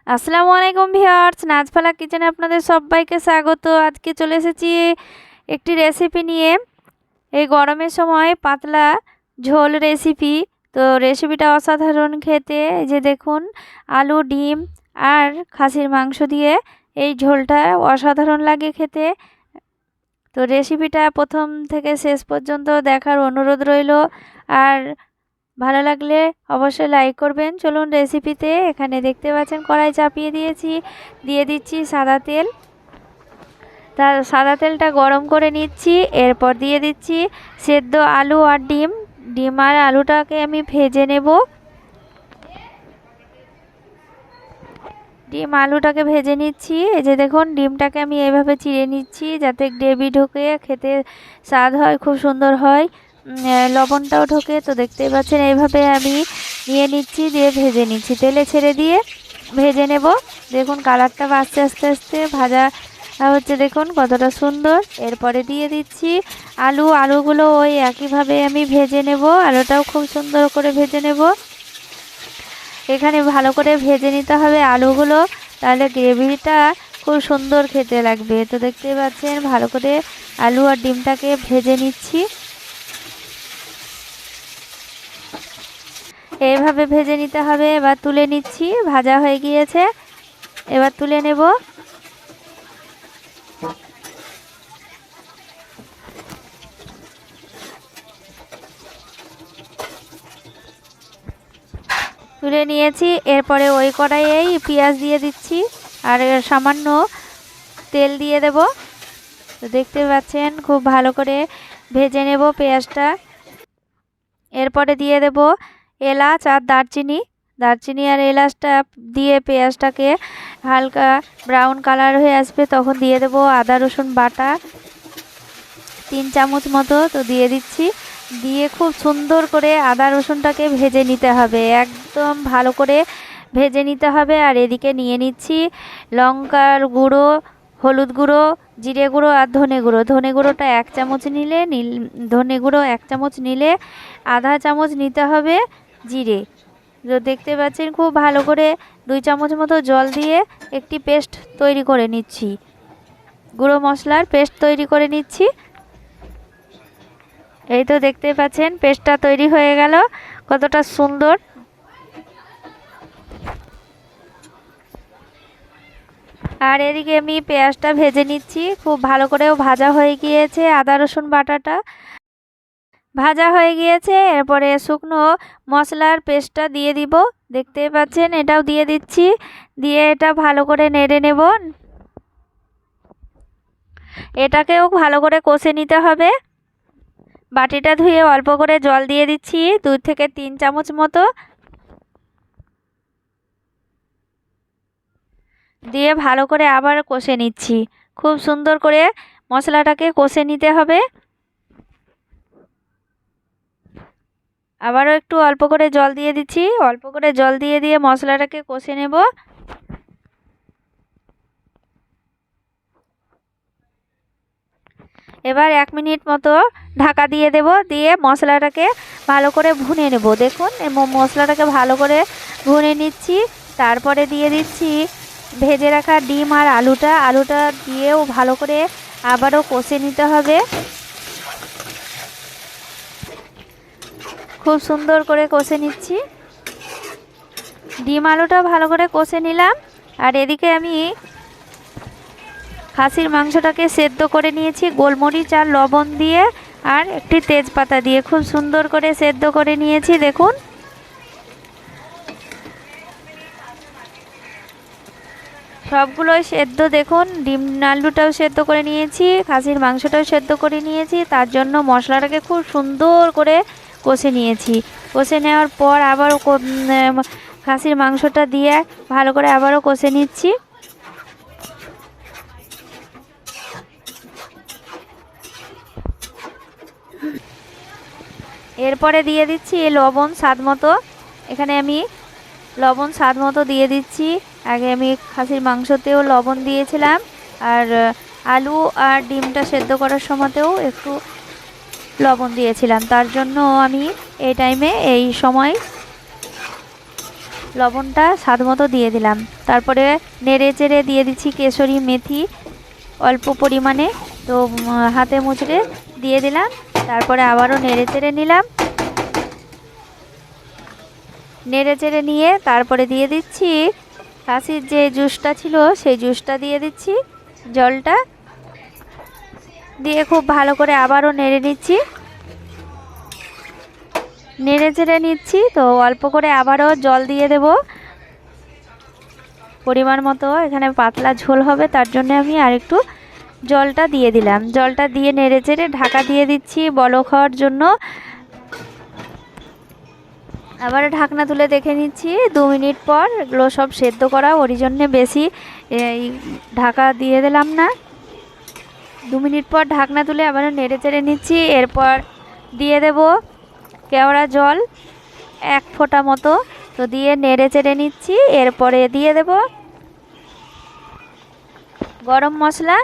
আসসালামু আলাইকুম ভিউয়ার্স, নাজফালা কিচেনে আপনাদের সবাইকে স্বাগত। আজকে চলে এসেছি একটি রেসিপি নিয়ে। এই গরমের সময় পাতলা ঝোল রেসিপি। তো রেসিপিটা অসাধারণ খেতে। এই যে দেখুন, আলু, ডিম আর খাসির মাংস দিয়ে এই ঝোলটা অসাধারণ লাগে খেতে। তো রেসিপিটা প্রথম থেকে শেষ পর্যন্ত দেখার অনুরোধ রইল। আর ভালো লাগলে অবশ্যই লাইক করবেন। চলুন রেসিপিতে। এখানে দেখতে পাচ্ছেন কড়াই চাপিয়ে দিয়েছি, দিয়ে দিচ্ছি সাদা তেল। তার সাদা তেলটা গরম করে নিচ্ছি। এরপর দিয়ে দিচ্ছি সেদ্ধ আলু আর ডিম। ডিম আর আলুটাকে আমি ভেজে নেব। ডিম আলুটাকে ভেজে নিচ্ছি। এই যে দেখুন, ডিমটাকে আমি এইভাবে চিড়ে নিচ্ছি যাতে গ্রেভি ঢোকে, খেতে স্বাদ হয়, খুব সুন্দর হয়, লবণটাও ঢোকে। তো দেখতেই পাচ্ছেন এইভাবে আমি নিয়ে নিচ্ছি, দিয়ে ভেজে নিচ্ছি, তেলে ছেড়ে দিয়ে ভেজে নেব। দেখুন কালারটা আস্তে আস্তে আস্তে ভাজা হচ্ছে, দেখুন কতটা সুন্দর। এরপরে দিয়ে দিচ্ছি আলুগুলো ওই একইভাবে আমি ভেজে নেব। আলুটাও খুব সুন্দর করে ভেজে নেব। এখানে ভালো করে ভেজে নিতে হবে আলুগুলো, তাহলে গ্রেভিটা খুব সুন্দর খেতে লাগবে। তো দেখতে পাচ্ছেন ভালো করে আলু আর ডিমটাকে ভেজে নিচ্ছি। এইভাবে ভেজে নিতে হবে। এবার তুলে নিচ্ছি, ভাজা হয়ে গিয়েছে, এবার তুলে নেব। তুলে নিয়েছি। এরপরে ওই কড়াইয়েই পেঁয়াজ দিয়ে দিচ্ছি আর সামান্য তেল দিয়ে দেব। তো দেখতে পাচ্ছেন খুব ভালো করে ভেজে নেব পেঁয়াজটা। এরপরে দিয়ে দেব এলাচ আর দারচিনি আর এলাচটা দিয়ে পেঁয়াজটাকে হালকা ব্রাউন কালার হয়ে আসবে, তখন দিয়ে দেব আদা রসুন বাটা 3 চামচ মতো। তো দিয়ে দিচ্ছি, দিয়ে খুব সুন্দর করে আদা রসুনটাকে ভেজে নিতে হবে, একদম ভালো করে ভেজে নিতে হবে। আর এদিকে নিয়ে নিচ্ছি লঙ্কার গুঁড়ো, হলুদ গুঁড়ো, জিরে গুঁড়ো আর ধনে গুঁড়োটা 1 চামচ নিলে ধনে গুঁড়ো 1 চামচ নিলে আধা চামচ নিতে হবে জিরে। তো দেখতে পাচ্ছেন খুব ভালো করে 2 চামচ মতো জল দিয়ে একটি পেস্ট তৈরি করে নিচ্ছি, গুঁড়ো মশলার পেস্ট তৈরি করে নিচ্ছি। এই তো দেখতে পাচ্ছেন পেস্টটা তৈরি হয়ে গেল, কতটা সুন্দর। আর এদিকে আমি পেঁয়াজটা ভেজে নিচ্ছি, খুব ভালো করেও ভাজা হয়ে গিয়েছে। আদা রসুন বাটাটা ভাজা হয়ে গিয়েছে। এরপরে শুকনো মশলার পেস্টটা দিয়ে দিব, দেখতে পাচ্ছেন এটাও দিয়ে দিচ্ছি, দিয়ে এটা ভালো করে নেড়ে নেব। এটাকেও ভালো করে কষে নিতে হবে। বাটিটা ধুয়ে অল্প করে জল দিয়ে দিচ্ছি, 2 থেকে 3 চামচ মতো, দিয়ে ভালো করে আবার কষে নিচ্ছি। খুব সুন্দর করে মশলাটাকে কষে নিতে হবে। আবারও একটু অল্প করে জল দিয়ে দিচ্ছি, অল্প করে জল দিয়ে দিয়ে মশলাটাকে কষে নেব। এবার 1 মিনিট মতো ঢাকা দিয়ে দেব, দিয়ে মশলাটাকে ভালো করে ভুনে নেব। দেখুন মশলাটাকে ভালো করে ভুনে নিচ্ছি। তারপরে দিয়ে দিচ্ছি ভেজে রাখা ডিম আর আলুটা দিয়েও ভালো করে আবারও কষে নিতে হবে। খুব সুন্দর করে কষে নিচ্ছি। ডিম আলুটা ভালো করে কষে নিলাম। আর এদিকে আমি খাসির মাংসটাকে সেদ্ধ করে নিয়েছি গোলমরিচ আর লবণ দিয়ে আর একটি তেজপাতা দিয়ে, খুব সুন্দর করে সেদ্ধ করে নিয়েছি। দেখুন সবগুলোই সেদ্ধ। দেখুন ডিম আলুটাও সেদ্ধ করে নিয়েছি, খাসির মাংসটাও সেদ্ধ করে নিয়েছি। তার জন্য মশলাটাকে খুব সুন্দর করে কষে নিয়েছি। কষে নেওয়ার পর আবারও খাসির মাংসটা দিয়ে ভালো করে আবারও কষে নিচ্ছি। এরপরে দিয়ে দিচ্ছি লবণ স্বাদ মতো। এখানে আমি লবণ স্বাদ মতো দিয়ে দিচ্ছি। আগে আমি খাসির মাংসতেও লবণ দিয়েছিলাম, আর আলু আর ডিমটা সেদ্ধ করার সময়তেও একটু লবণ দিয়েছিলাম। তার জন্য আমি এই সময় লবণটা স্বাদ মতো দিয়ে দিলাম। তারপরে নেড়ে চেড়ে দিয়ে দিচ্ছি কেশরি মেথি অল্প পরিমাণে, তো হাতে মুচড়ে দিয়ে দিলাম। তারপরে আবারও নেড়ে চেড়ে নিলাম। নেড়ে চেড়ে নিয়ে তারপরে দিয়ে দিচ্ছি খাসির যে জুসটা ছিল সেই জুসটা দিয়ে দিচ্ছি, জলটা দিয়ে খুব ভালো করে আবারও নেড়ে নিচ্ছি। নেড়ে চেড়ে নিচ্ছি, তো অল্প করে আবারও জল দিয়ে দেব পরিমাণ মতো। এখানে পাতলা ঝোল হবে, তার জন্য আমি আরেকটু জলটা দিয়ে দিলাম। জলটা দিয়ে নেড়ে চেড়ে ঢাকা দিয়ে দিচ্ছি বলক হওয়ার জন্য। আবার ঢাকনা তুলে দেখে নিচ্ছি 2 মিনিট পর। এগুলো সব সেদ্ধ করা, ওর জন্যে বেশি ঢাকা দিয়ে দিলাম না। 2 মিনিট পর ঢাকনা তুলে আবারও নেড়ে চেড়ে নিচ্ছি। এরপর দিয়ে দেব কেওড়া জল 1 ফোঁটা মতো, তো দিয়ে নেড়ে চেড়ে নিচ্ছি। এরপরে দিয়ে দেব গরম মশলা।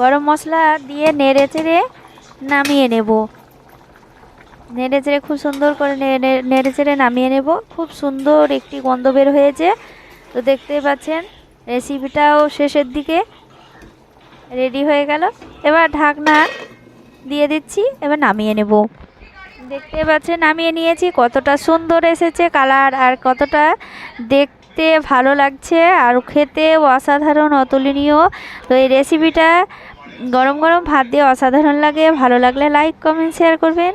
গরম মশলা দিয়ে নেড়ে চেড়ে নামিয়ে নেব। নেড়ে চেড়ে খুব সুন্দর করে নেড়ে চেড়ে নামিয়ে নেব। খুব সুন্দর একটি গন্ধ বের হয়েছে, তো দেখতেই পাচ্ছেন রেসিপিটাও শেষের দিকে রেডি হয়ে গেল। এবার ঢাকনা দিয়ে দিচ্ছি, এবার নামিয়ে নেব। দেখতে পাচ্ছেন নামিয়ে নিয়েছি, কতটা সুন্দর এসেছে কালার আর কতটা দেখতে ভালো লাগছে, আর খেতেও অসাধারণ অতুলনীয়। তো এই রেসিপিটা গরম গরম ভাত দিয়ে অসাধারণ লাগে। ভালো লাগলে লাইক কমেন্ট শেয়ার করবেন।